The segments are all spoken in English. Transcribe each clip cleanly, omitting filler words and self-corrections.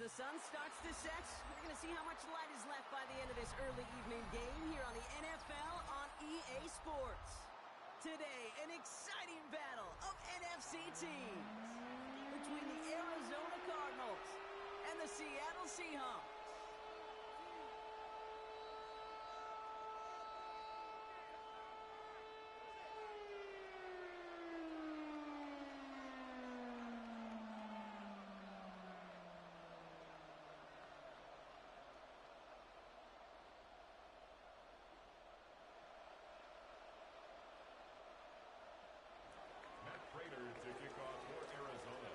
the sun starts to set, we're going to see how much light is left by the end of this early evening game here on the NFL on EA Sports. Today, an exciting battle of NFC teams between the Arizona Cardinals and the Seattle Seahawks. Prater to kick off for Arizona.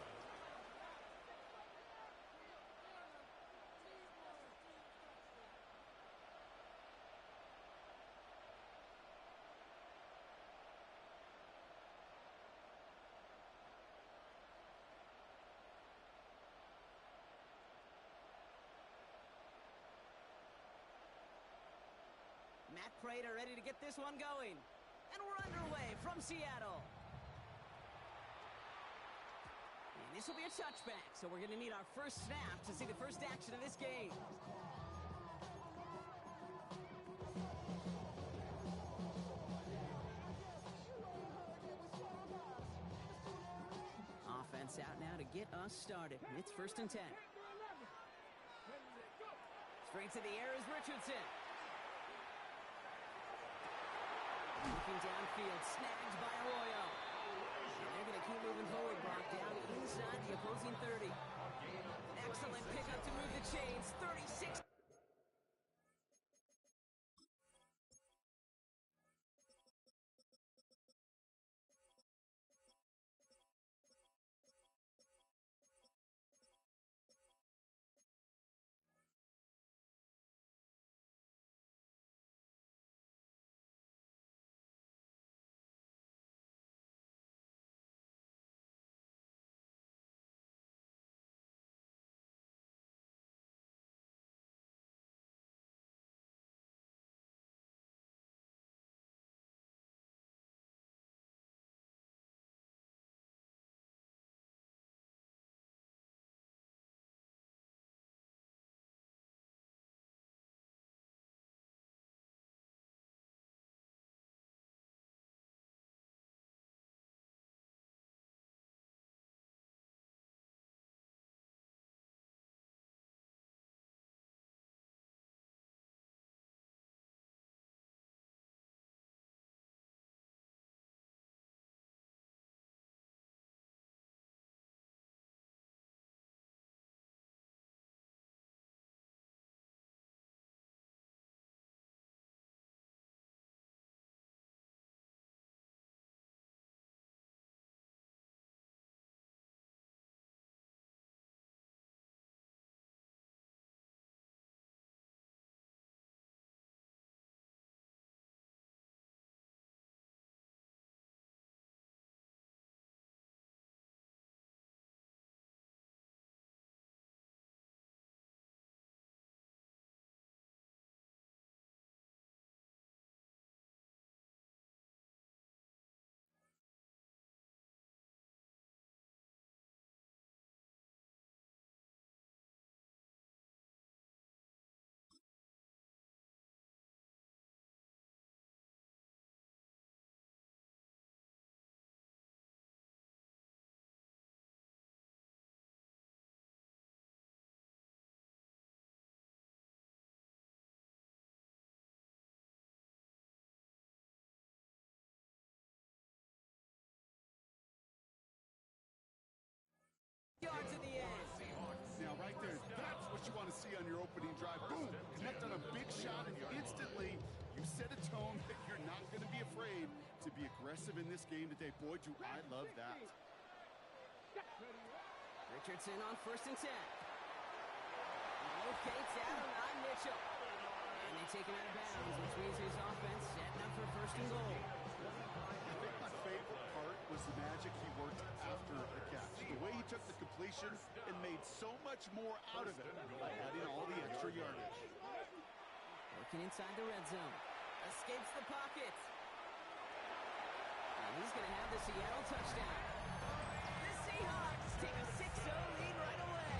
Matt Prater ready to get this one going. And we're underway from Seattle. And this will be a touchback, so we're going to need our first snap to see the first action of this game. Offense out now to get us started. It's 1st and 10. Straight to the air is Richardson. Looking downfield, snagged by Arroyo. And they're going to keep moving forward, Brock, down inside the opposing 30. Excellent pickup to move the chains. 36. Yards in the end. Now, right there, that's what you want to see on your opening drive. Boom! Connect on a big shot, and instantly you set a tone that you're not going to be afraid to be aggressive in this game today. Boy, do I love that. Richardson on 1st and 10. Locates Adonai Mitchell. And they take him out of bounds, which means his offense setting up for 1st and goal. I think my favorite part was the magic he worked after the catch. The way he took the completion and made so much more out of it by adding all the extra yardage. Working inside the red zone. Escapes the pocket. And he's going to have the Seattle touchdown. The Seahawks take a 6-0 lead right away.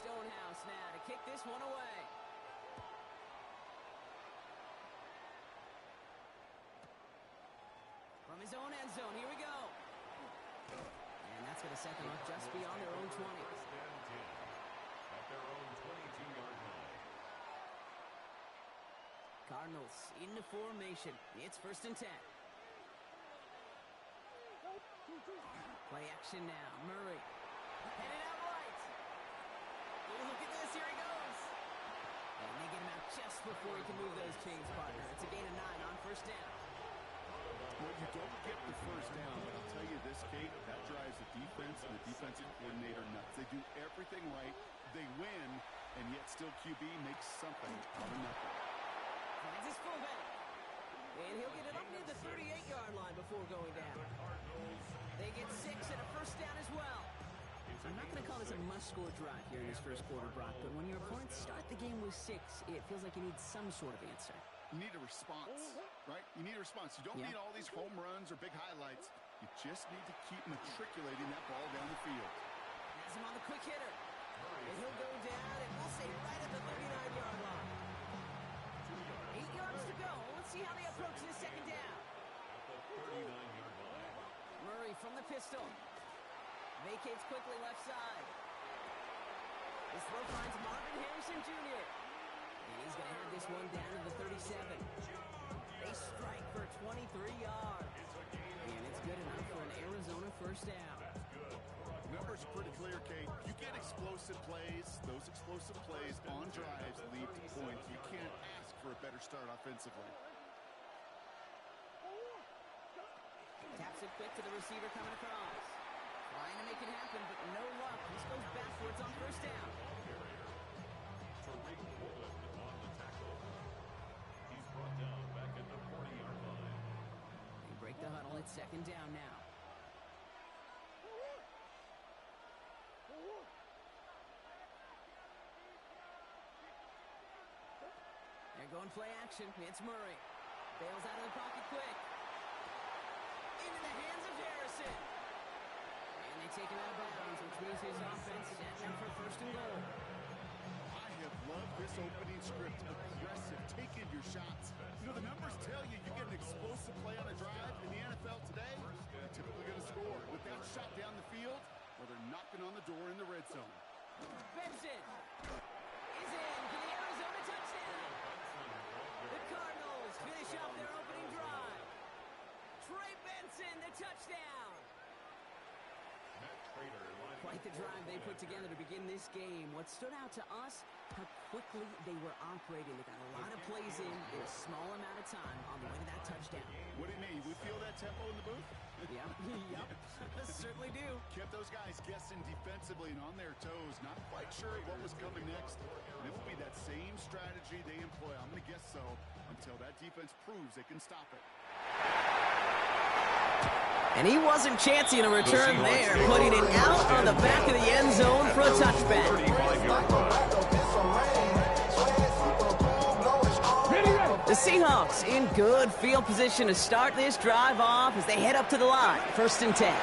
Stonehouse now to kick this one away. From his own end zone, here we go. And that's going to set them up just beyond their own 20. At their own 22-yard line. Cardinals into formation. It's 1st and 10. Play action now. Murray. Headed out right. Ooh, look at this. Here he goes. And they get him out just before he can move those chains, partner. It's a gain of 9 on 1st down. Well, you don't get the 1st down, but I'll tell you this, Kate, that drives the defense and the defensive coordinator nuts. They do everything right. They win, and yet still QB makes something out of nothing. Finds his fullback. And he'll get it up near the 38-yard line before going down. They get 6 and a 1st down as well. I'm not going to call this a must-score drive here in this 1st quarter, Brock, but when your opponents start the game with 6, it feels like you need some sort of answer. You need a response, right? You need a response. You don't need all these home runs or big highlights. You just need to keep matriculating that ball down the field. Has him on the quick hitter. And he'll go down, and we'll say right at the 39-yard line. 8 yards to go. Let's see how they approach this 2nd down. At the 39-yard line. Murray from the pistol. Vacates quickly left side. This throw finds Marvin Harrison Jr. And he's going to have this one down to the 37. They strike for 23 yards. And it's good enough for an Arizona 1st down. Numbers are pretty clear, Kate. You get explosive plays. Those explosive plays on drives lead to points. You can't ask for a better start offensively. Taps it quick to the receiver coming across. Trying to make it happen, but no luck. This goes backwards on 1st down. He's brought down back at the 40-yard line. They break the huddle. It's 2nd down now. They're going play action. It's Murray. Bails out of the pocket quick. Into the hands of Harrison. And they take him out of bounds, which means his offense is at them for 1st and goal. I have loved this opening script. Aggressive, taking your shots. You know, the numbers tell you you get an explosive play on a drive in the NFL today, you're typically going to score. With that shot down the field, or they're knocking on the door in the red zone. Benson is in for the Arizona touchdown. The Cardinals finish off their opening drive. Trey Benson, the touchdown. Quite the drive they put together to begin this game. What stood out to us, how quickly they were operating. They got a lot of plays in a small amount of time on the way to that touchdown. What do you mean? We feel that tempo in the booth? Yeah, yep, certainly do. Kept those guys guessing defensively and on their toes. Not quite sure what was coming next. And it will be that same strategy they employ. I'm going to guess so until that defense proves they can stop it. And he wasn't chancing a return there, putting it out on the back of the end zone for a touchback. The Seahawks in good field position to start this drive off as they head up to the line. 1st and 10.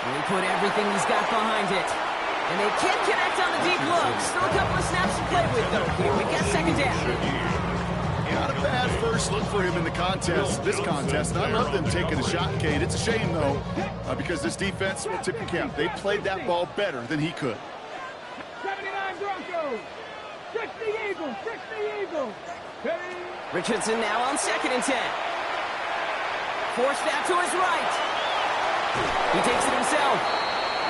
He put everything he's got behind it. And they can't connect on the deep look. Still a couple of snaps to play with, though. Here we get 2nd down. Not a bad first look for him in the contest, this contest. And I love them taking a shot, Kate. It's a shame, though, because this defense will tip your cap. They played that ball better than he could. 79 Broncos. 60 Eagles. 60 Eagles. Richardson now on 2nd and 10. Forced out to his right. He takes it himself.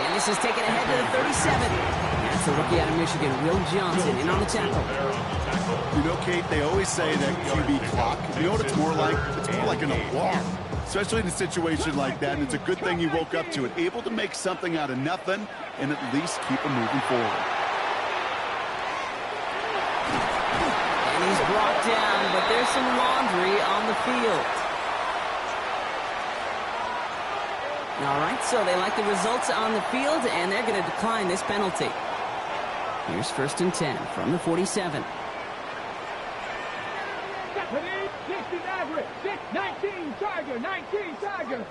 And this is taken ahead to the 37. That's the rookie out of Michigan, Will Johnson, in on the tackle. You know, Kate, they always say that QB clock. You know what it's more like? It's more like an alarm, especially in a situation like that. And it's a good thing he woke up to it, able to make something out of nothing and at least keep him moving forward. And he's brought down, but there's some laundry on the field. All right, so they like the results on the field, and they're going to decline this penalty. Here's 1st and 10 from the 47. 60 Maverick. 19 Tiger. 19 Tiger.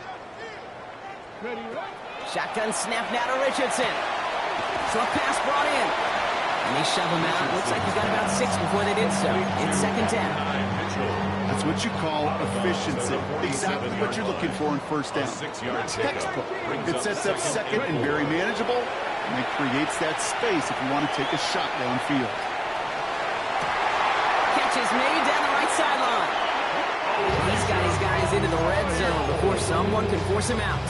Ready, right? Shotgun snap now to Richardson. Short pass brought in. And they shove him out. Looks like he got about 6 before they did so. It's second down. That's what you call efficiency. Exactly what you're looking for in first down. Textbook. It sets up second and very manageable, and it creates that space if you want to take a shot downfield. Catch is made down the right sideline. He's got his guys into the red zone before someone can force him out.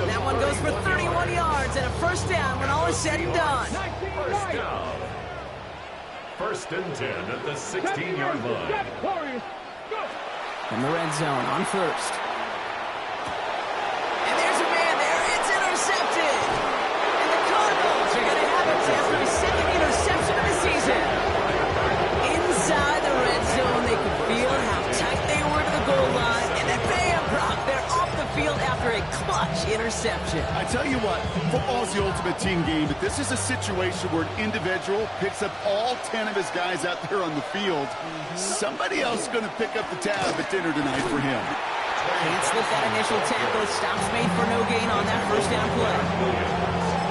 That one goes for 31 yards and a first down when all is said and done. First down. First and 10 at the 16-yard line. In the red zone on first. And there's a man there. It's intercepted. And the Cardinals are going to have it after his second interception of the season. Inside the red zone, they could feel how tight they were to the goal line. And then bam, Brock, they're off the field after a clutch interception. I tell you what, football's the ultimate team game, but this is a situation where an individual picks up all 10 of his guys out there on the field. Somebody else is going to pick up the tab at dinner tonight for him. Can't slip that initial tackle. Stops made for no gain on that first down play.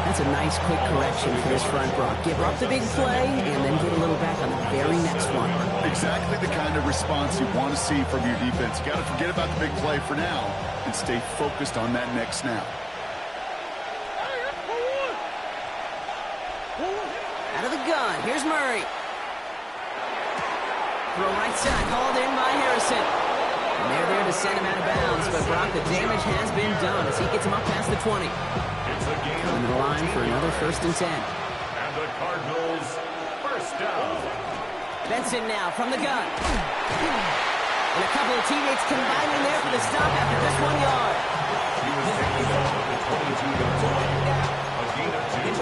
That's a nice quick correction for this front, Brock. Give up the big play and then get a little back on the very next one. Exactly the kind of response you want to see from your defense. You got to forget about the big play for now and stay focused on that next snap. Out of the gun, here's Murray. Throw right side, hauled in by Harrison. And they're there to send him out of bounds, but Brock, the damage has been done as he gets him up past the 20. Coming to the line for another first and 10. And the Cardinals, first down. Benson now from the gun. And a couple of teammates combining there for the stop after just 1 yard. He was taken off at the 22-yard line. A gain of 2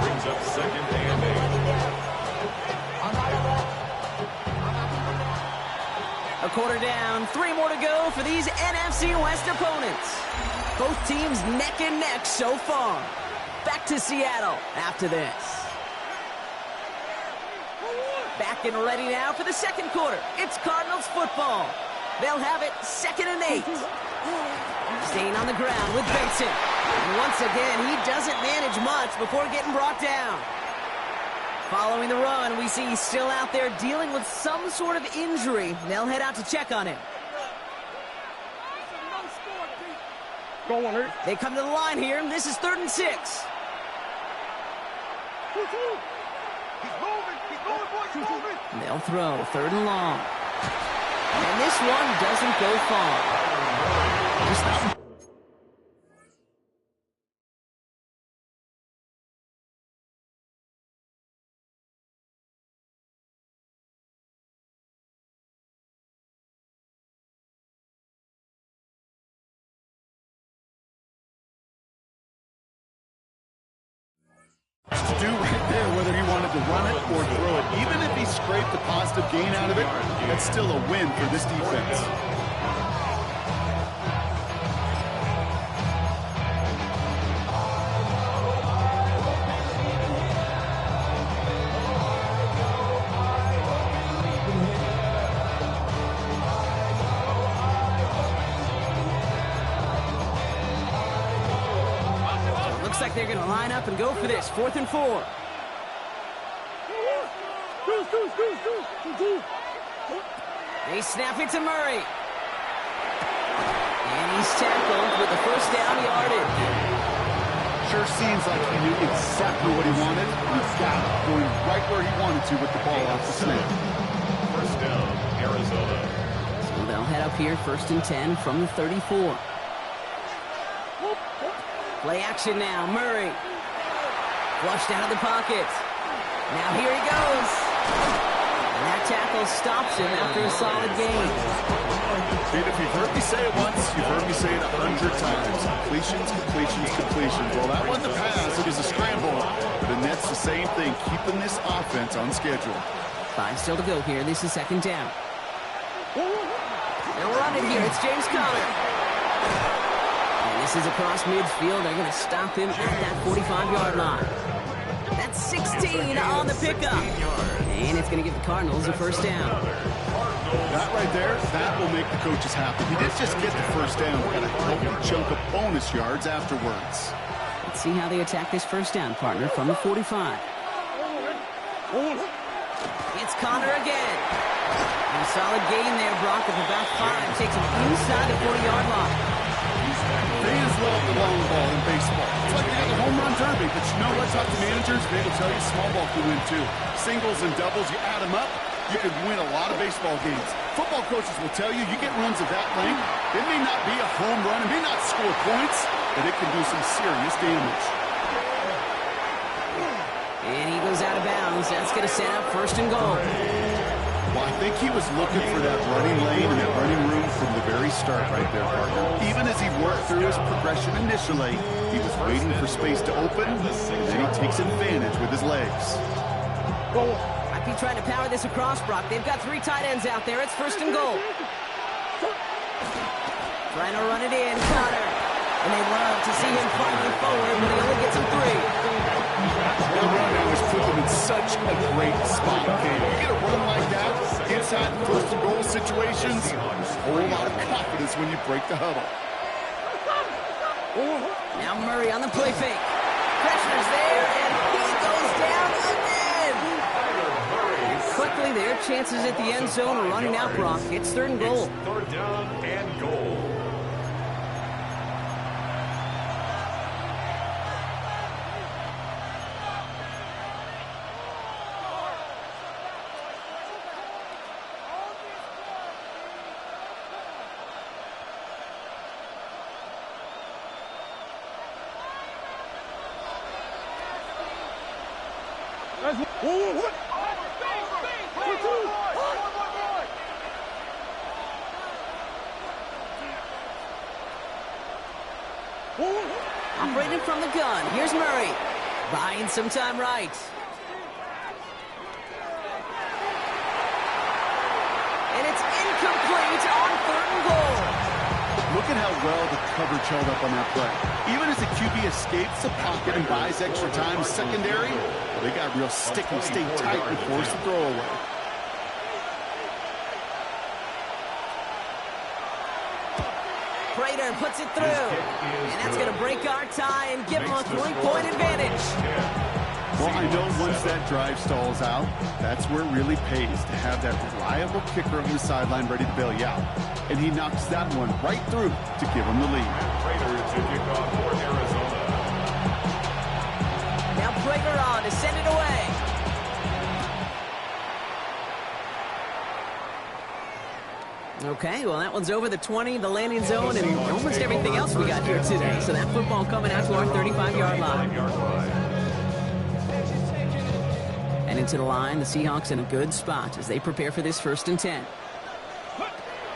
brings up second and 8. A quarter down, 3 more to go for these NFC West opponents. Both teams neck and neck so far. Back to Seattle after this. Back and ready now for the second quarter. It's Cardinals football. They'll have it second and 8. Staying on the ground with Benson. And once again, he doesn't manage much before getting brought down. Following the run, we see he's still out there dealing with some sort of injury. They'll head out to check on him. They come to the line here, and this is 3rd and 6. They'll throw 3rd and long. And this one doesn't go far. Just not. To do right there, whether he wanted to run it or throw it. Even if he scraped a positive gain out of it, that's still a win for this defense. Looks like they're going to line up and go for this. 4th and 4. They snap it to Murray. And he's tackled with the first down yardage. Sure seems like he knew exactly what he wanted. He got it, going right where he wanted to with the ball off the snap. First down, Arizona. So they'll head up here, 1st and 10 from the 34. Play action now, Murray. Flushed out of the pocket. Now here he goes. And that tackle stops him after a solid gain. And if you've heard me say it once, you've heard me say it 100 times. Completions, completions, completions. Well, that wasn't a pass, it was a scramble. But the Nets the same thing, keeping this offense on schedule. 5 still to go here. This is 2nd down. They'll run it here. It's James Conner. This is across midfield. They're going to stop him at that 45-yard line. That's 16 on the pickup. And it's going to give the Cardinals a first down. That right there, that will make the coaches happy. He didn't just get the first down. We're going to help him chunk up bonus yards afterwards. It's Let's see how they attack this first down, partner, from the 45. It's Connor again. And a solid gain there, Brock, of about 5. Takes him inside the 40-yard line. Fans love the long ball in baseball. It's like they have the home run derby, but you know what? Talk to managers, they will tell you small ball can win too. Singles and doubles, you add them up, you can win a lot of baseball games. Football coaches will tell you, you get runs of that length, it may not be a home run, it may not score points, but it can do some serious damage. And he goes out of bounds. That's going to set up first and goal. Well, I think he was looking for that running lane and that running room from the very start right there, partner. Even as he worked through his progression initially, he was waiting for space to open, and then he takes advantage with his legs. Might be trying to power this across, Brock. They've got 3 tight ends out there. It's first and goal. Trying to run it in, Connor. And they love to see him finally forward, but he only gets him 3. The run now has put them in such a great spot. Okay, you get a run like that, inside first and goal situations, a whole lot of confidence when you break the huddle. Now Murray on the play fake. Pressure's there, and he goes down again. Quickly, their chances at the end zone are running out, Brock. It's third and goal. Third down and goal. Operating from the gun. Here's Murray. Buying some time right. And it's incomplete on third and goal. Look at how well the coverage held up on that play. Even as the QB escapes the pocket and buys extra time secondary, well, they got real sticky, stay tight and force the throw away. Prater puts it through. And that's going to break our tie and give them a 3-point advantage. Well, I know once that drive stalls out, that's where it really pays to have that reliable kicker on the sideline ready to bail you out. And he knocks that one right through to give him the lead. Prater to kick off for Arizona. Now Prater on to send it away. Okay, well, that one's over the 20, the landing zone, and almost everything else we got here today. So that football coming out to our 35-yard line. And into the line, the Seahawks in a good spot as they prepare for this 1st and 10.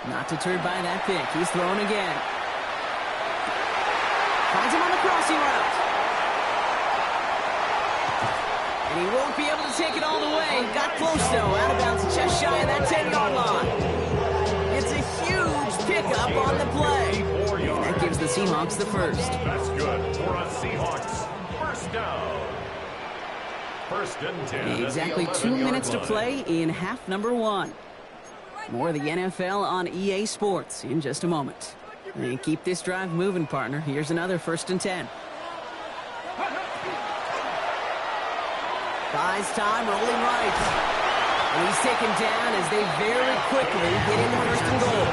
Not deterred by that pick. He's throwing again. Finds him on the crossing route. And he won't be able to take it all the way. Got close, though. Out of bounds, just shy of that 10-yard line. It's a huge pickup on the play. And that gives the Seahawks the first. That's good for a Seahawks. First down. First and 10. Exactly 2 minutes to play in half number 1. More of the NFL on EA Sports in just a moment. And keep this drive moving, partner. Here's another 1st and 10. Buys time, rolling right. And he's taken down as they very quickly get into 1st and goal.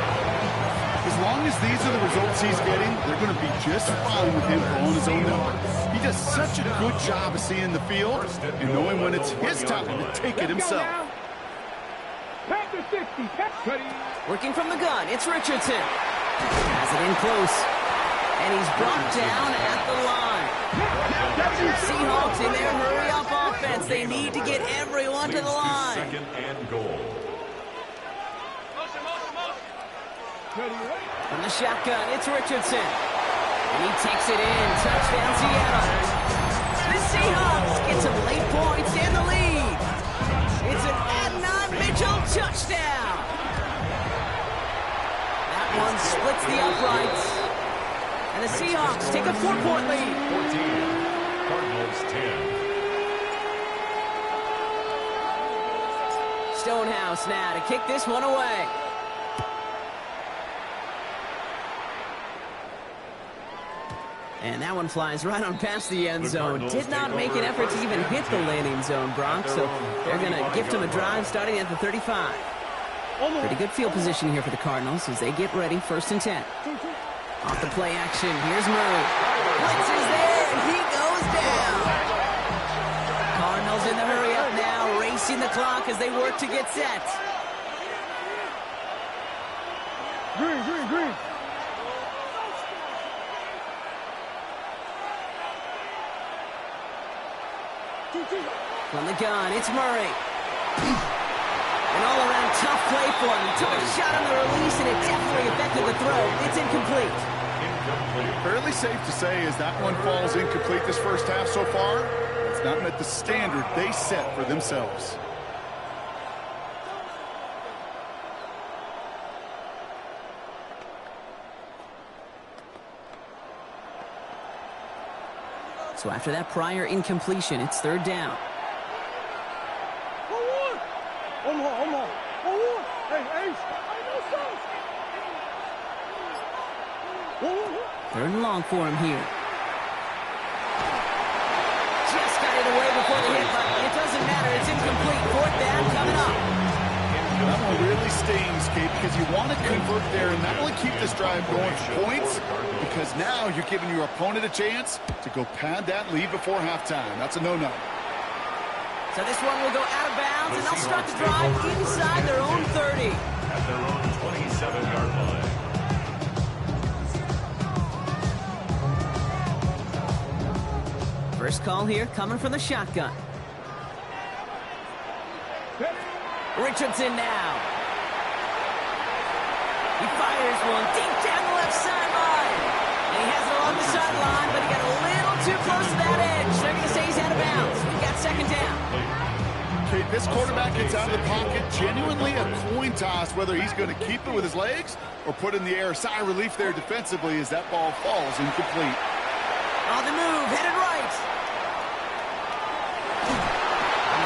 As long as these are the results he's getting, they're going to be just fine with him throwing his own number. He does such a good job of seeing the field and knowing when it's his time to take it himself. Working from the gun, it's Richardson. Has it in close. And he's brought down at the line. Seahawks in their hurry-up offense. They need to get everyone to the line. Second and goal. From the shotgun, it's Richardson. And he takes it in. Touchdown, Seattle. The Seahawks get some late points and the lead. It's an Adnan Mitchell touchdown. That one splits the uprights. And the Seahawks take a 4-point lead. 14. Cardinals 10. Stonehouse now to kick this one away. And that one flies right on past the end zone. Did not make an effort to even hit the landing zone, Brock. So they're going to gift him a drive starting at the 35. Pretty good field position here for the Cardinals as they get ready, 1st and 10. Off the play action, here's Murray. Blitz is there, and he goes down. Cardinals in the hurry up now, racing the clock as they work to get set. Green, green, green. From the gun, it's Murray. An all-around tough play for him. He took a shot on the release, and it definitely affected the throw. It's incomplete. Fairly safe to say as that one falls incomplete this first half so far. It's not met the standard they set for themselves. So after that prior incompletion, it's 3rd down. Third and long for him here. Just got it away before the hit, but it doesn't matter. It's incomplete. 4th down coming up. That one really stings, Kate, because you want to convert there and not only keep this drive going for points, because now you're giving your opponent a chance to go pad that lead before halftime. That's a no-no. So this one will go out of bounds, and they'll start the drive inside their own 30. At their own 27-yard line. First call here coming from the shotgun. Richardson now. He fires one deep down the left sideline. And he has it along the sideline, but he got a little too close to that edge. They're going to say he's out of bounds. We've got 2nd down. Okay, this quarterback gets out of the pocket. Genuinely a coin toss whether he's going to keep it with his legs or put in the air. Sigh of relief there defensively as that ball falls incomplete. On the move, headed right.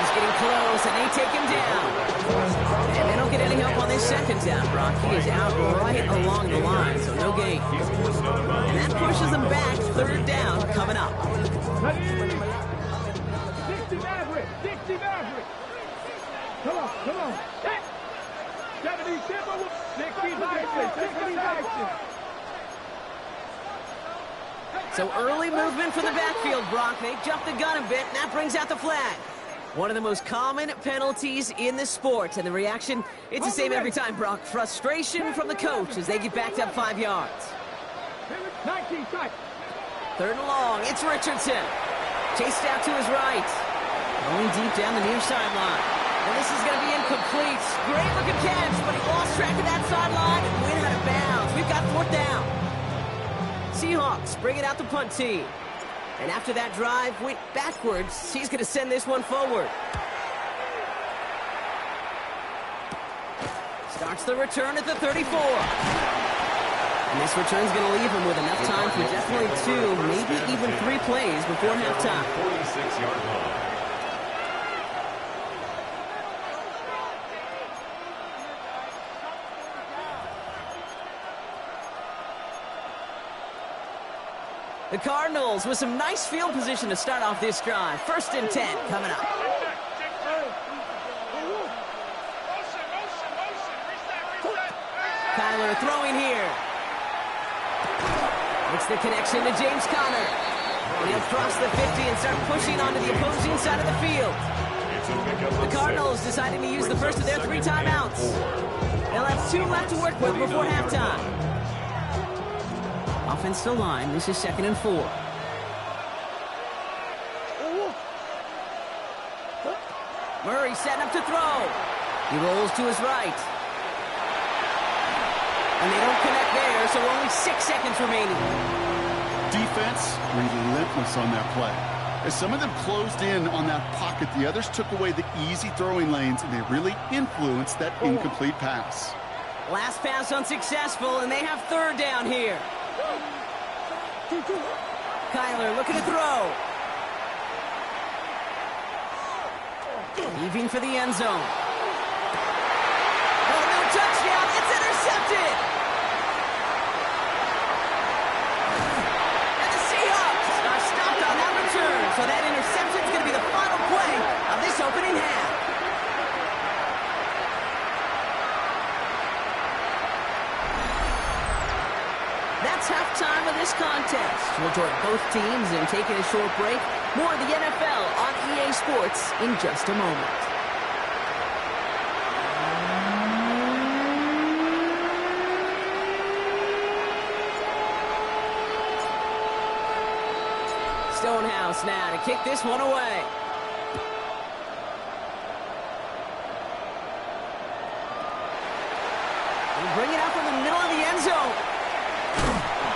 He's getting close, and they take him down. And they don't get any help on this 2nd down, Brock. He is out right along the line, so no gain. And that pushes them back. 3rd down coming up. 60 Maverick, 60 Maverick. Come on, come on. 70 Timber, 60 action, 60 action. So early movement for the backfield, Brock. They jumped the gun a bit, and that brings out the flag. One of the most common penalties in the sport, and the reaction, it's the same every time, Brock. Frustration from the coach as they get backed up 5 yards. 19 tight. 3rd and long, it's Richardson. Chased out to his right. Going deep down the near sideline. And this is going to be incomplete. Great looking catch, but he lost track of that sideline and went out of bounds. We've got 4th down. Seahawks bring it out the punt team. And after that drive went backwards, he's going to send this one forward. Starts the return at the 34. And this return's going to leave him with enough time for definitely 2, maybe even 3 plays before halftime. 46-yard line. The Cardinals with some nice field position to start off this drive. 1st and 10 coming up. Kyler throwing here. Makes the connection to James Conner. And he'll cross the 50 and start pushing onto the opposing side of the field. The Cardinals deciding to use the first of their 3 timeouts. They'll have 2 left to work with before halftime. Offensive line, this is 2nd and 4. Murray setting up to throw. He rolls to his right. And they don't connect there, so only 6 seconds remaining. Defense relentless on that play. As some of them closed in on that pocket, the others took away the easy throwing lanes, and they really influenced that incomplete pass. Last pass unsuccessful, and they have 3rd down here. Kyler looking to throw. Heaving for the end zone. Oh, no touchdown. It's intercepted. And the Seahawks test. We'll join both teams in taking a short break. More of the NFL on EA Sports in just a moment. Stonehouse now to kick this one away. Bring it up in the middle of the end zone.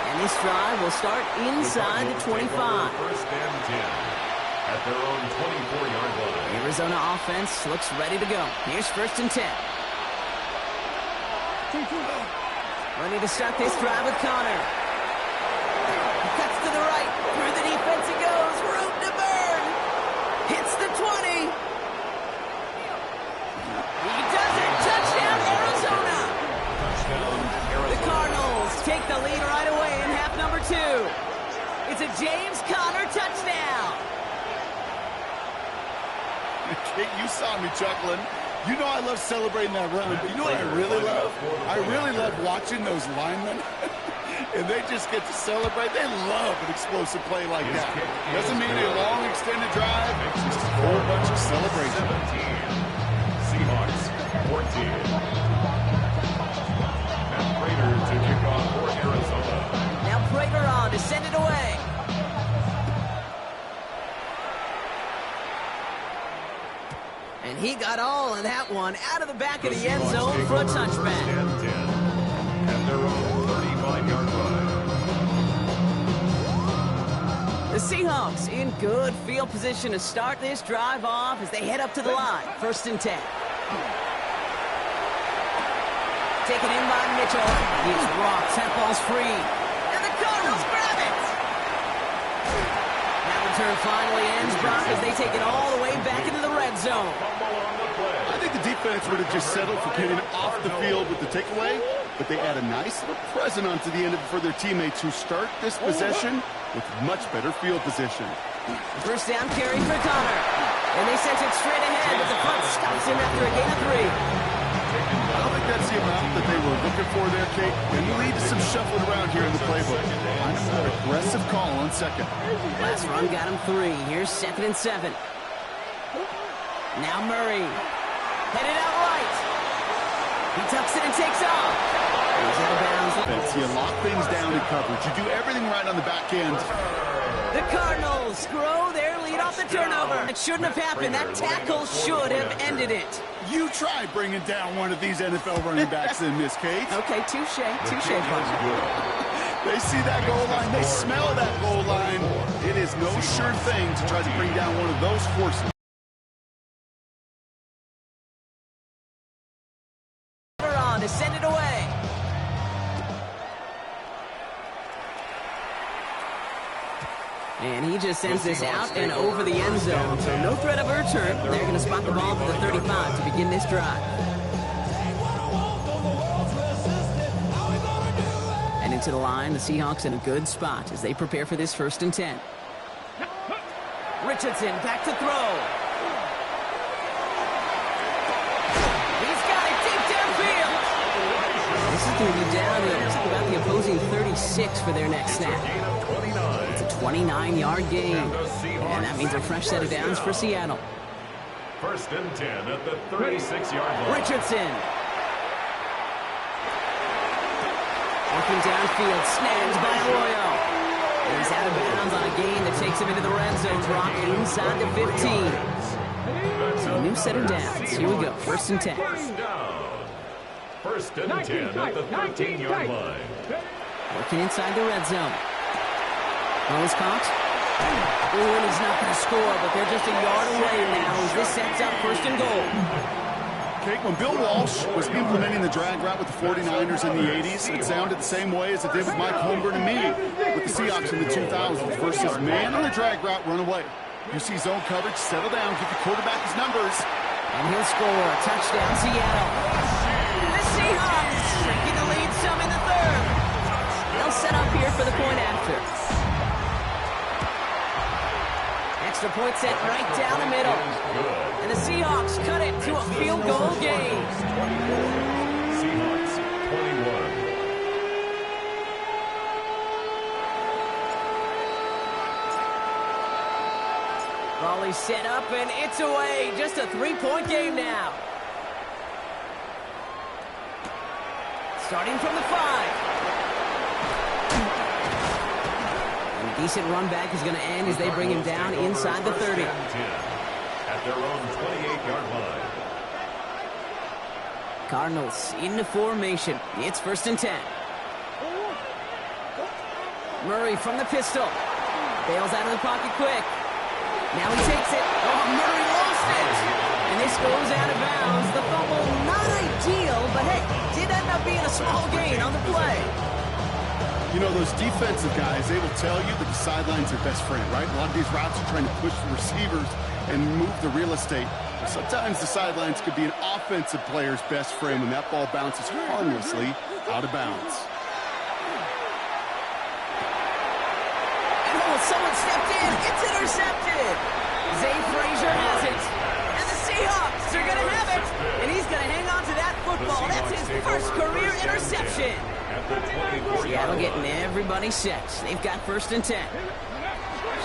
And this drive will start inside the 25. First and 10 at their own 24-yard line. Arizona offense looks ready to go. Here's first and 10. Ready to start this drive with Connor. He cuts to the right. Through the defense he goes. Room to burn. Hits the 20. He does it. Touchdown, Arizona. The Cardinals take the lead right away in half number 2. It's a James Conner touchdown. Kate, you saw me chuckling. You know I love celebrating that run, but you know what I really love? I really love watching those linemen. And they just get to celebrate. They love an explosive play like that. Doesn't mean a long extended drive. It's just a whole bunch of celebration. 17. Seahawks 14. Prater to kick off for Arizona. Now Prater on to send it away. And he got all of that one out of the back of the end zone for a touchback. And 10 at their own 35-yard line. The Seahawks in good field position to start this drive off as they head up to the line. First and 10. Taken in by Mitchell. He's rocked. That ball's free. And the Cardinals grab it. That return finally ends, Brock, as they take it all the way back into the red zone. I think the defense would have just settled for getting off the field with the takeaway, but they add a nice little present onto the end of it for their teammates who start this possession with much better field position. First down carry for Connor. And they sent it straight ahead, but the front stops him after a gain of 3. I don't think that's the amount that they were looking for there, Kate. And you lead to some shuffling around here in the playbook. Kind of an aggressive call on second. Last run got him 3. Here's second and 7. Now Murray. Headed out right. He tucks it and takes off. He's out of bounds. You lock things down in coverage. You do everything right on the back end. The Cardinals grow their lead off the turnover. It shouldn't have happened. That tackle should have ended it. You try bringing down one of these NFL running backs in this case. Okay, touche, partner. They see that goal line. They smell that goal line. It is no sure thing to try to bring down one of those forces. On to send it away. And he just sends this out and over the end zone. So no threat of a return. They're going to spot the ball to the 35 to begin this drive. And into the line, the Seahawks in a good spot as they prepare for this first and 10. Richardson back to throw. He's got it deep downfield. This is going to be down to about the opposing 36 for their next snap. It's a 29-yard gain. And that means a fresh set of downs for Seattle. First and 10 at the 36-yard line. Richardson. Working downfield, snagged by Arroyo. He's out of bounds on a gain that takes him into the red zone, drop inside the 15. So a new set of downs. Here we go, first and 10. First down. First and 10 at the 13-yard line. Working inside the red zone. Rose Cox. Ooh, and he's not going to score, but they're just a yard away now as this sets up first and goal. Kate, when Bill Walsh was implementing the drag route with the 49ers in the 80s, it sounded the same way as it did with Mike Holmgren and me with the Seahawks in the 2000s versus man on the drag route, run away. You see zone coverage, settle down, give the quarterback his numbers. And he'll score. Touchdown, Seattle. The Seahawks shrinking the lead some in the third. They'll set up here for the point after. Extra point set right down the middle. And the Seahawks cut it to a field goal game. Seahawks 21. Volley set up, and it's away. Just a 3-point game now. Starting from the 5. And a decent run back is going to end as they bring him down inside the 30. At their own 28-yard line. Cardinals into formation. It's 1st and 10. Murray from the pistol. Bails out of the pocket quick. Now he takes it. Oh, Murray lost it. And this goes out of bounds. The fumble, not ideal, but hey, did end up being a small gain on the play. You know, those defensive guys, they will tell you that the sideline's their best friend, right? A lot of these routes are trying to push the receivers and move the real estate. Sometimes the sidelines could be an offensive player's best friend when that ball bounces harmlessly out of bounds. Someone stepped in. It's intercepted. Zay Frazier has it. And the Seahawks are going to have it. And he's going to hang on to that football. That's his first career interception. Seattle getting everybody set. They've got 1st and 10.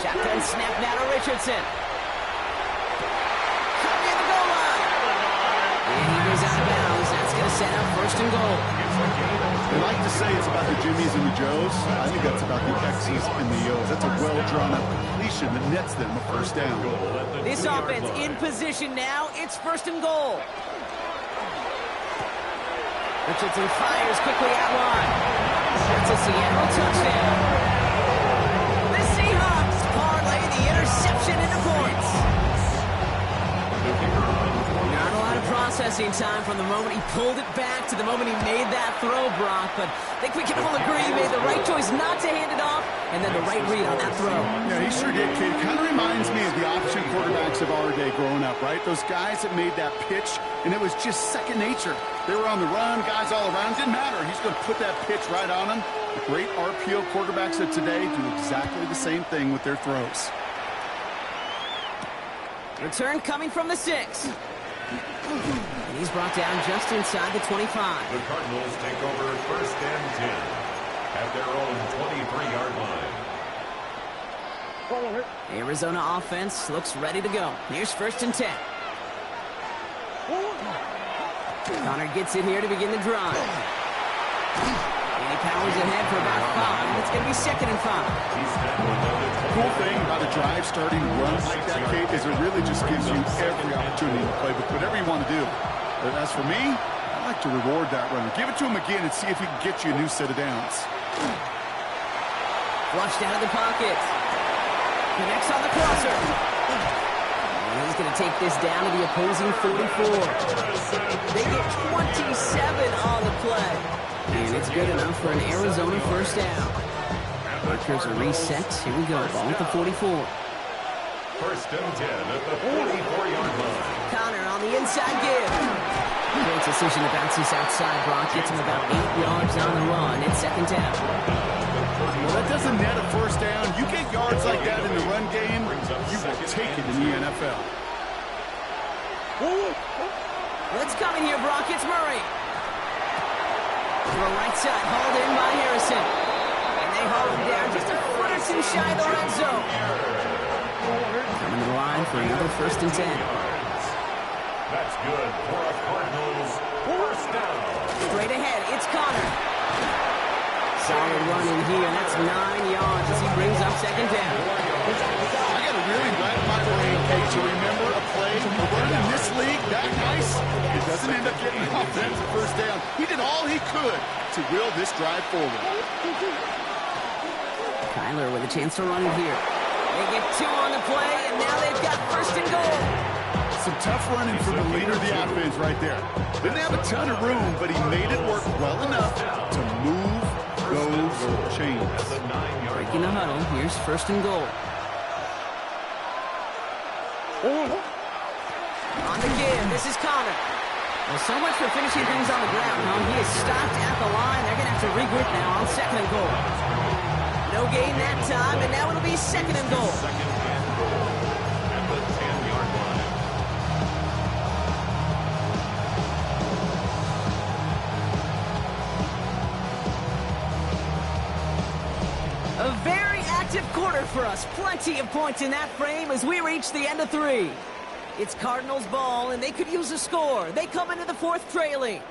Shotgun snap now to Richardson. Shot near the goal line. And he goes out of bounds. That's going to set up 1st and goal. They like to say it's about the Jimmies and the Joes. I think that's about the X's and the O's. That's a well-drawn-up completion that nets them a 1st down. This offense in position now. It's 1st and goal. Richardson fires quickly out wide. That's a Seattle touchdown. The Seahawks parlay the interception into points. Not a lot of processing time from the moment he pulled it back to the moment he made that throw, Brock. But I think we can all agree he made the right choice not to hand it off, and then the right read on that throw. Yeah, he sure did, kid. Kind of reminds me of the option quarterbacks of our day growing up, right? Those guys that made that pitch, and it was just second nature. They were on the run, guys all around. Didn't matter. He's going to put that pitch right on them. The great RPO quarterbacks of today do exactly the same thing with their throws. Return coming from the 6. And he's brought down just inside the 25. The Cardinals take over 1st and 10 at their own 23-yard line. Arizona offense looks ready to go. Here's 1st and 10. Connor gets it here to begin the drive. And he powers ahead for about 5. It's going to be 2nd and 5. The cool thing about a drive starting run like that, Kate, is it really just gives you every opportunity to play with whatever you want to do. But as for me, I like to reward that runner. Give it to him again and see if he can get you a new set of downs. Flushed out of the pocket. Connects on the crosser. And he's going to take this down to the opposing 44. They get 27 on the play. And it's good enough for an Arizona 1st down. Markers are reset. Here we go. Ball at the 44. 1st and 10 at the 44-yard line. Connor on the inside give. Great decision to bounce this outside. Brock gets him about 8 yards on the run. It's 2nd down. Well, that doesn't net a 1st down. You get yards like that in the run game, you will take it in the NFL. What's coming here, Brock? It's Murray. To the right side, hauled in by Harrison. And they haul him down just a foot or two shy of the red zone. Coming to the line for another 1st and 10. That's good for a Cardinals 1st down. Straight ahead, it's Connor. Solid run in here, and that's 9 yards as he brings up 2nd down. I got to really wrap my brain, Kate, to remember a play, a run in this league that nice. It doesn't end up getting offensive 1st down. He did all he could to will this drive forward. Kyler with a chance to run it here. They get 2 on the play, and now they've got 1st and goal. Some tough running from the leader of the offense right there. Didn't have a ton of room, but he made it work well enough to move those chains. Breaking the huddle. Here's 1st and goal. On the give, this is Connor. Well, so much for finishing things on the ground, huh? He is stopped at the line. They're going to have to regroup now on 2nd and goal. No gain that time, and now it'll be 2nd and goal. At the 10-yard line. A very active active quarter for us. Plenty of points in that frame as we reach the end of 3. It's Cardinals ball, and they could use a score. They come into the 4th trailing.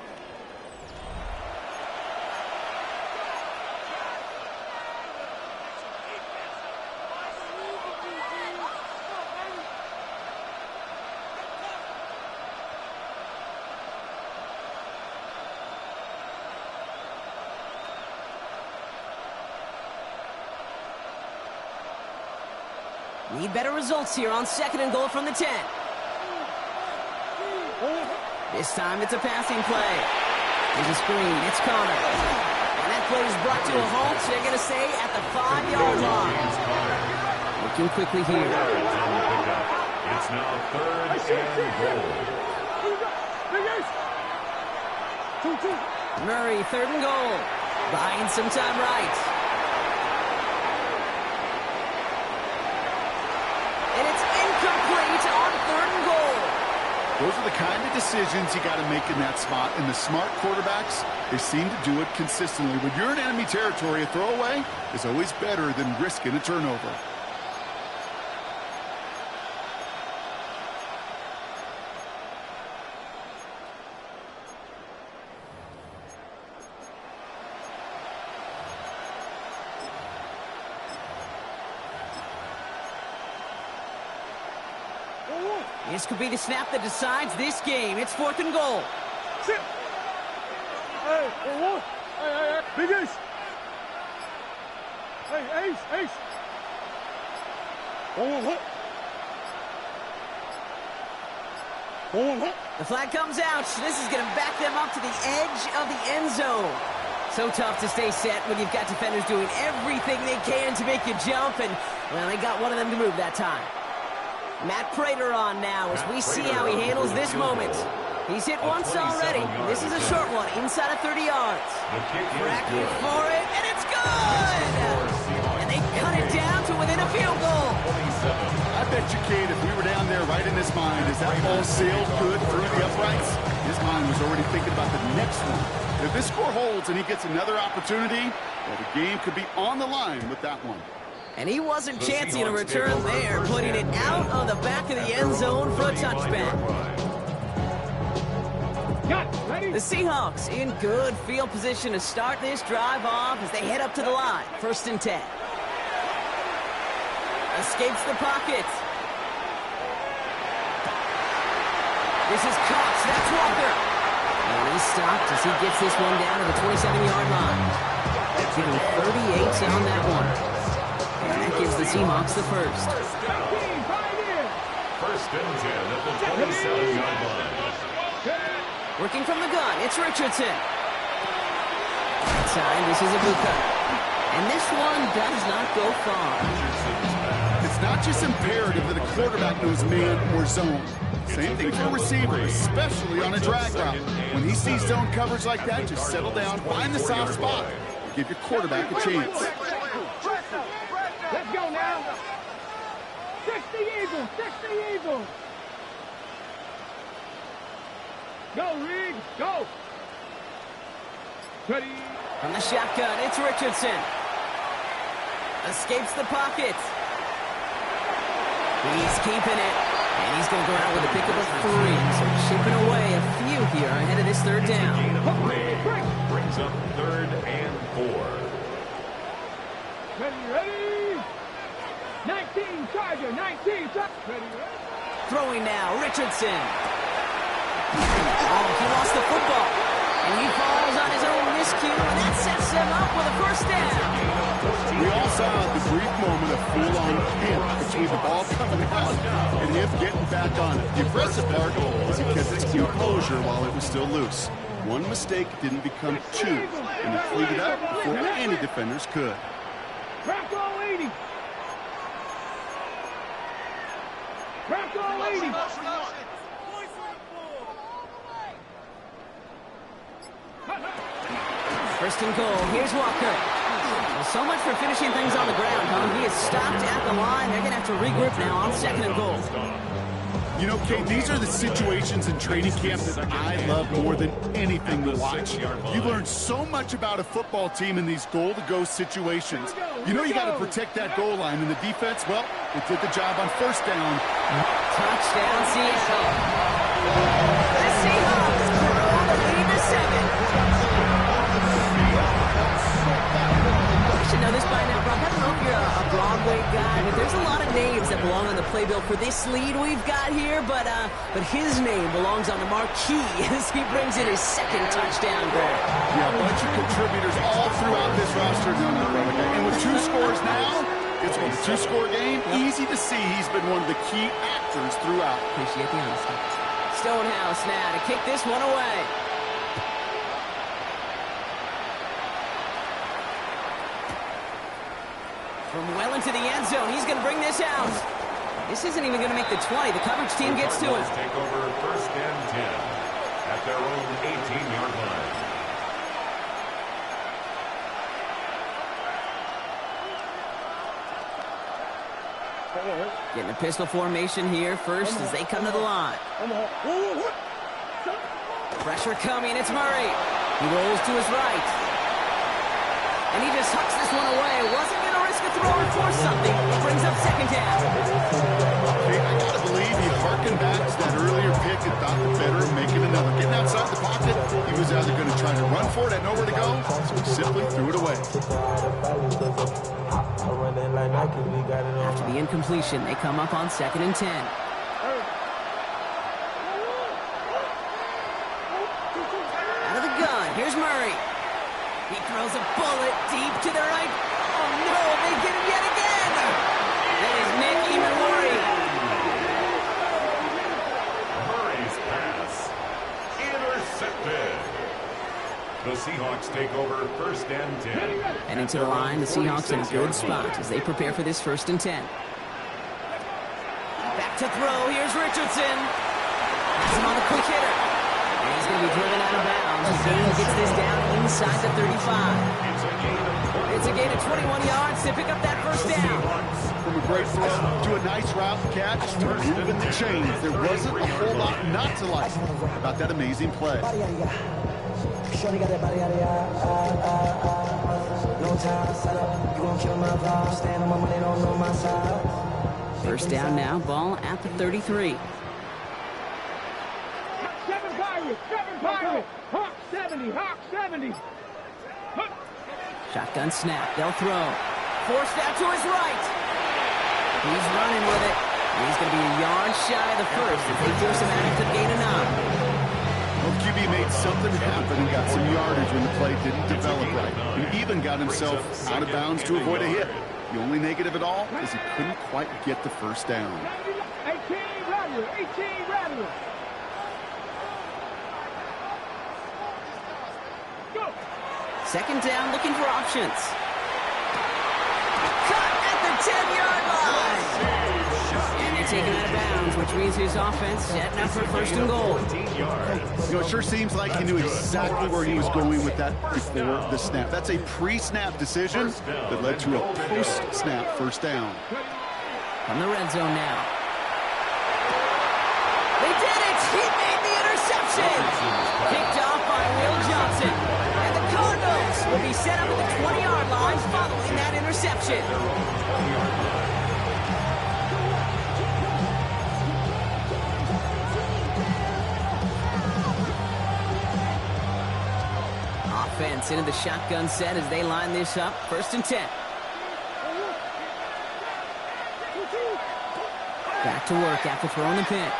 Need better results here on 2nd and goal from the 10. This time it's a passing play. There's a screen. It's Connor. And that play is brought to a halt. They're going to stay at the 5-yard line. Looking quickly here. It's now 3rd and goal. Murray, 3rd and goal. Buying some time right. And it's incomplete on 3rd and goal. Those are the kind of decisions you got to make in that spot. And the smart quarterbacks, they seem to do it consistently. When you're in enemy territory, a throwaway is always better than risking a turnover. This could be the snap that decides this game. It's 4th and goal. Hey, Big Ace. Hey, Ace. The flag comes out. This is going to back them up to the edge of the end zone. So tough to stay set when you've got defenders doing everything they can to make you jump. And, well, they got one of them to move that time. Matt Prater on now as we see how he handles this moment. He's hit once already. This is a short one, inside of 30 yards. Cracking for it, and it's good! And they cut it down to within a field goal. I bet you, Kate, if we were down there right in his mind, as that ball sailed good through the uprights, his mind was already thinking about the next one. If this score holds and he gets another opportunity, well, the game could be on the line with that one. And he wasn't chancing a return there, putting it out on the back of the end zone for a touchback. The Seahawks in good field position to start this drive off as they head up to the line. 1st and 10. Escapes the pocket. This is Cox. That's Walker. And he's stopped as he gets this one down to the 27-yard line. Give him 38 on that one. And that gives the Seahawks the first. 1st and 10 at the 27-yard line. Working from the gun, it's Richardson. Outside, this is Ibuka. And this one does not go far. It's not just imperative that a quarterback knows man or zone. Same thing for a receiver, especially on a drag route. When he sees zone coverage like that, just settle down, find the soft spot, and give your quarterback a chance. Let's go now. 60 Eagles. Go, Riggs, go. Ready. From the shotgun, it's Richardson. Escapes the pocket. He's keeping it. And he's going to go out with a pickup of 3. So chipping away a few here ahead of this 3rd down. Brings up 3rd and 4. Ready. 19 Charger, 19 Charger. Ready. Throwing now, Richardson. Oh, he lost the football. And he falls on his own miscue, and that sets him up with a 1st down. We all saw the brief moment of full-on panic between the ball coming out and him getting back on it. The impressive part was he kept his composure while it was still loose. One mistake didn't become 2, and he cleaned it up before any defenders could. Bronco 80. Bronco 80. 1st and goal. Here's Walker. Well, so much for finishing things on the ground, huh? He is stopped at the line. They're going to have to regroup now on 2nd and goal. You know, Kate, these are the situations in training camp that I love more than anything to watch. You learn so much about a football team in these goal-to-go situations. You know you got to protect that goal line, and the defense, well, it did the job on first down. Touchdown, Seattle. The Seahawks grow the lead to 7. You should know this by now, Brock. I don't know if you're a Broadway guy, but there's a lot of names that belong on the playbill for this lead we've got here, but his name belongs on the marquee as he brings in his second touchdown grab. Yeah, a bunch of contributors all throughout this roster doing that, brother. And with 2 scores now, it's a 2-score game. Easy to see he's been one of the key actors throughout. Appreciate the honesty. Stonehouse now to kick this one away. From well into the end zone, he's going to bring this out. This isn't even going to make the 20. The coverage team gets to him. Take over first and 10 at their own 18-yard line. Getting a pistol formation here first as they come to the line. Pressure coming. It's Murray. He rolls to his right. And he just hucks this one away. Wasn't going to risk a throw and force something. Brings up second down. Okay, I got to believe he harkened back to that earlier pick and thought the better of making another. Getting outside the pocket, he was either going to try to run for it, had nowhere to go, so he simply threw it away. After the incompletion, they come up on 2nd and 10. Out of the gun, here's Murray. He throws a bullet deep to the right. Oh no, they get him yet again. That is Nick Imawari. Murray's pass intercepted. The Seahawks take over first and 10. And into the line, the Seahawks in a good spot as they prepare for this 1st and 10. Back to throw. Here's Richardson. Has him on the quick hitter. And he's going to be driven out of bounds. Gain gets this down inside the 35. It's a gain of 21 yards to pick up that first down. From a great throw to a nice route catch to moving the chains. There wasn't a whole lot not to like about that amazing play. Shorty got that body out of no time, set up, you gon' kill my vibe. Stand on my money, don't know my side. First down now, ball at the 33. 7 Pirates, Hawk 70, Hawk 70. Shotgun snap, they'll throw. Forced out to his right. He's running with it. He's going to be a yard shy of the first if they force him out to gain a 9. Well, QB made something happen and got some yardage when the play didn't develop right. He even got himself out of bounds to avoid a hit. The only negative at all is he couldn't quite get the first down. 18 Rattler. Go. Second down, looking for options. Cut at the 10-yard line. And they're taken out of bounds, which means his offense setting up for 1st and goal. You know, it sure seems like he knew exactly where he was going with that before the snap. That's a pre-snap decision that led to a post-snap first down. From the red zone now. They did it! He made the interception! Picked off by Will Johnson. And the Cardinals will be set up at the 20-yard line following that interception. Offense into the shotgun set as they line this up. 1st and 10. Back to work after throwing the pick.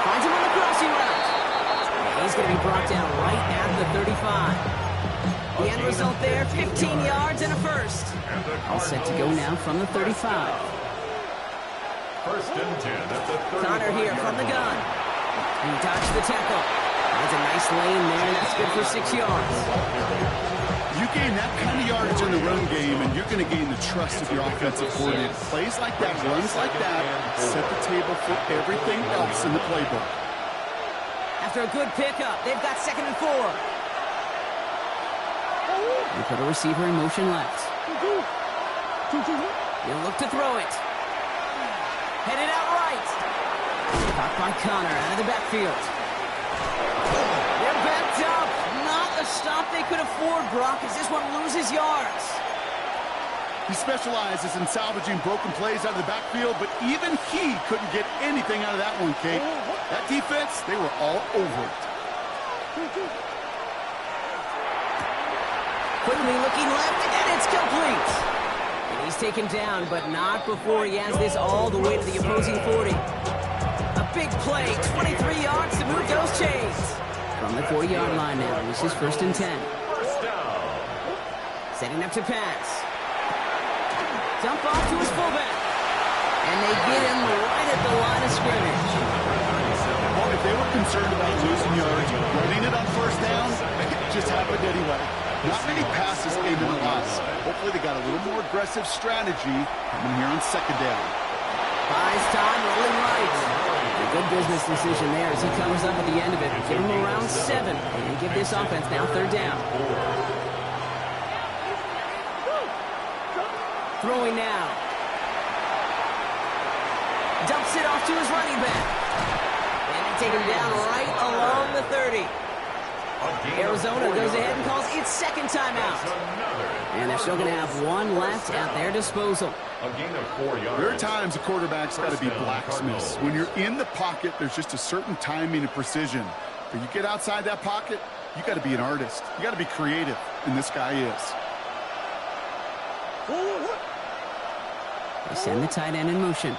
Finds him on the crossing route. And he's going to be brought down right at the 35. The end result there, 15 yards and a first. All set to go now from the 35. First and 10 at the 35. Connor here from the gun. He dodged the tackle. That's a nice lane there, and that's good for 6 yards. You gain that kind of yardage in the run game, and you're going to gain the trust of your offensive coordinator. Plays like that, runs like that, set the table for everything else in the playbook. After a good pickup, they've got 2nd and 4. They put a receiver in motion left. He'll look to throw it. Headed out right. Caught by Connor out of the backfield. They're backed up. Not a stop they could afford, Brock, as this one loses yards. He specializes in salvaging broken plays out of the backfield, but even he couldn't get anything out of that one, Kate. That defense, they were all over it. Quickly looking left, and it's complete. And he's taken down, but not before he has this all the way to the opposing 40. A big play, 23 yards to move those chains. From the 40-yard line now, this is 1st and 10. First down. Setting up to pass. Dump off to his fullback. And they get him right at the line of scrimmage. Well, if they were concerned about losing yards, running it on 1st down, it just happened anyway. Not many passes came in the loss. Hopefully they got a little more aggressive strategy coming here on 2nd down. Buys time, rolling right. A good business decision there as he comes up at the end of it. Give him around 7 and give this offense now 3rd down. Throwing now. Dumps it off to his running back. And they take him down right along the 30. Arizona goes ahead and calls its 2nd timeout. And they're still going to have one left at their disposal. A gain of 4 yards. There are times a quarterback's got to be blacksmiths. When you're in the pocket, there's just a certain timing and precision. But you get outside that pocket, you got to be an artist. You got to be creative, and this guy is. They send the tight end in motion.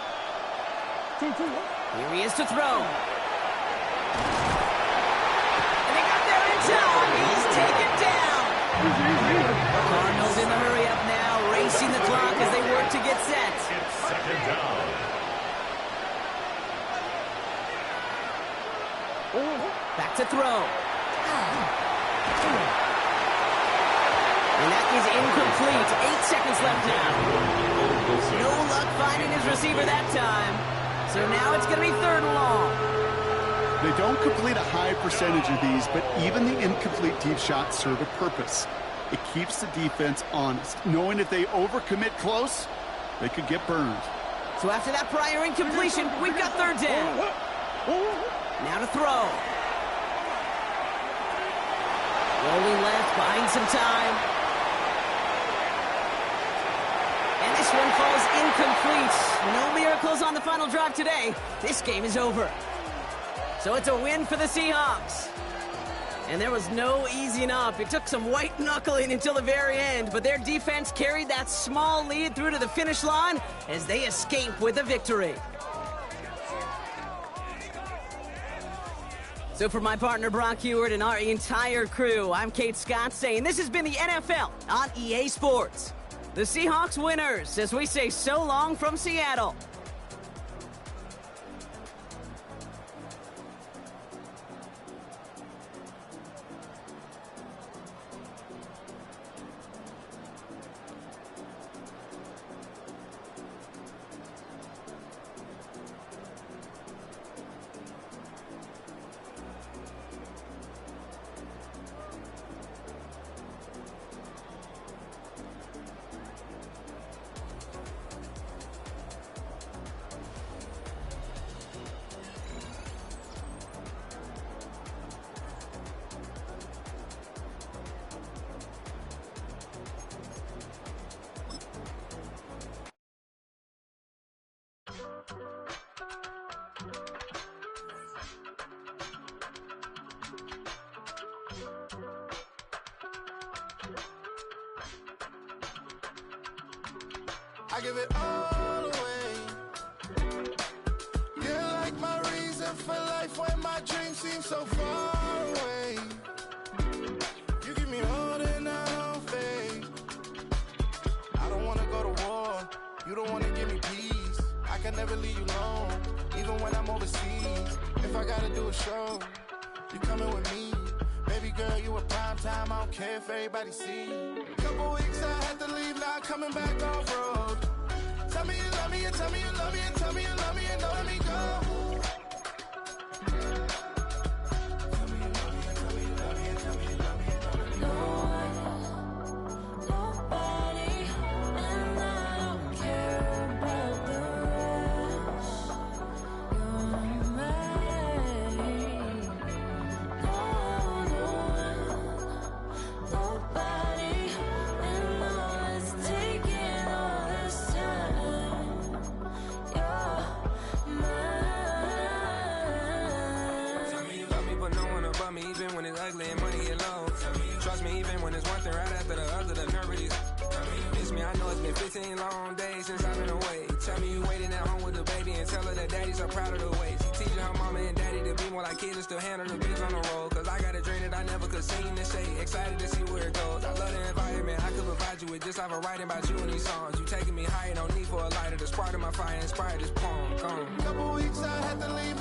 Here he is to throw. And they got there in time. He's taken down. Cardinals in the hurry up now, racing the clock as they work to get set. It's 2nd down. Back to throw. And that is incomplete. 8 seconds left now. No luck finding his receiver that time. So now it's going to be 3rd and long. They don't complete a high percentage of these, but even the incomplete deep shots serve a purpose. It keeps the defense honest, knowing if they overcommit close, they could get burned. So after that prior incompletion, we've got 3rd down. Now to throw. Rolling left, buying some time. And this one falls incomplete. No miracles on the final drive today. This game is over. So it's a win for the Seahawks. And there was no easing up. It took some white knuckling until the very end, but their defense carried that small lead through to the finish line as they escape with a victory. So for my partner Brock Heward and our entire crew, I'm Kate Scott saying this has been the NFL on EA Sports. The Seahawks winners as we say so long from Seattle. I give it all away. You're like my reason for life when my dreams seem so far away. You give me more than I don't fade. I don't wanna go to war. You don't wanna give me peace. I can never leave you alone, even when I'm overseas. If I gotta do a show, you coming with me. Baby girl, you a prime time. I don't care if everybody see. Couple weeks I had to leave, now coming back off road. Tell me you love me, and tell me you love me, and tell me you love me, and don't let me go. Tell me you love me, and tell me you love me, and tell me you love me, and don't let me go. Nobody, and I don't care about the rest. 15 long days since I've been away. Tell me you waiting at home with the baby and tell her that daddy's so proud of the ways. He teaching her mama and daddy to be more like kids and still handle the biz on the road. Cause I got a dream that I never could sing and say. Excited to see where it goes. I love the environment I could provide you with just off of writing about you in these songs. You taking me higher, no need for a lighter. The spark of my fire inspired this poem.